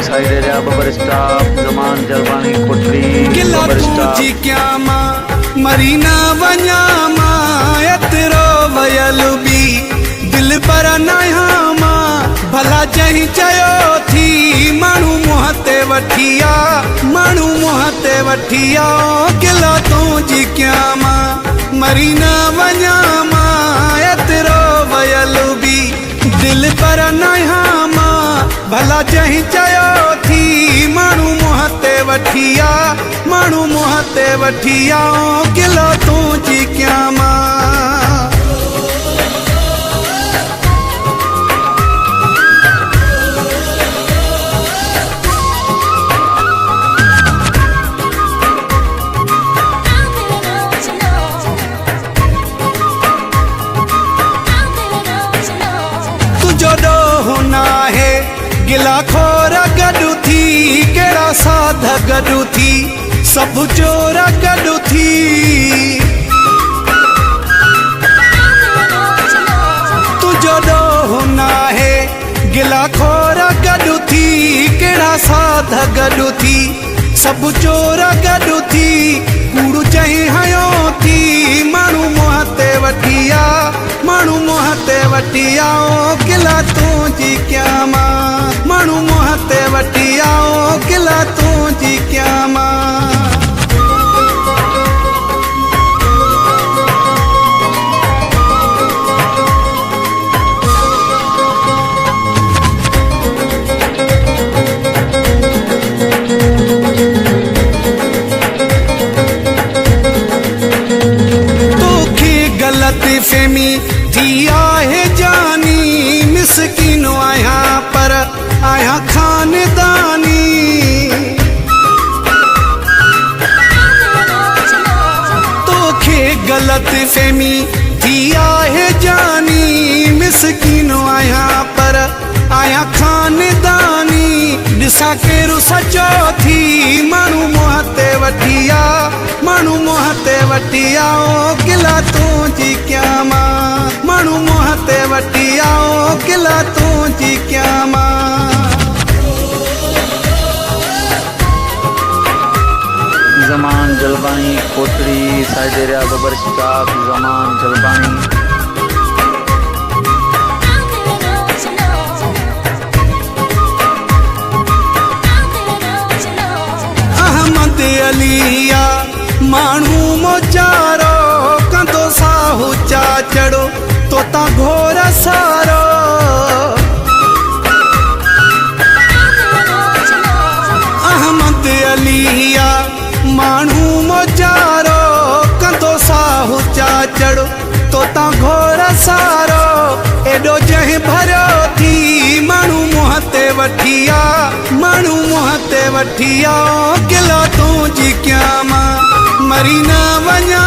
side area बबर stop ज़मान जलवानी कोटड़ी बबर stop जी क्या मां मरी ना वञा मां एतिरो वयल बि दिल पर नया मां भला जंहिं चयो थी माण्हू मुंहं ते वठी आ माण्हू मुंहं ते वठी आ किला तुंहिंजी क्या मां मरी ना वञा मां एतिरो वयल बि दिल पर नया मां भला जंहिं चयो थी माण्हू मुंहं ते वठी आ माण्हू मुंहं ते वठी आ किला तुंहिंजी क्या मां गिला खोर गॾु थी कहिड़ा साध गॾु थी सभु चोर गॾु थी तुंहिंजो ॾोहु नाहे गिला खोर गॾु थी कहिड़ा साध गॾु थी सभु चोर गॾु थी कूड़ चई हयो थी माण्हू मुंहं ते वठी आ माण्हू मुंहं ते वठी आ किला तुंहिंजी क्या मां माण्हू मुंहं ते वठी आ किला तुंहिंजी क्या मां ग़लतफ़हमी थी आहे जानी मिसकीन आहियां पर आहियां खानदानी तोखे ग़लतफ़हमी थी आहे जानी मिसकीन आहियां पर आहियां खानदानी ॾिसां केरु सचो थी माण्हू मुंहं ते वठी आ माण्हू मुंहं ते वठी आ किला तुंहिंजी क्या मां माण्हू मुंहं ते वठी आ किला तुंहिंजी क्या मां ज़मान जलवानी कोटड़ी साइड एरिया बबर स्टॉप ज़मान जलवानी अलिया माण्हू मोचारो कंदो साहू चाचड़ो तोता घोर सारो अहमद अलिया माण्हू मोचारो कंदो साहू चाचड़ो तोता घोर सारो एॾो जंहिं भरियो थी माण्हू मुंहं ते वठी आ माण्हू मुंहं ते वठी आ किला तुंहिंजी क्या मां मरी न वञा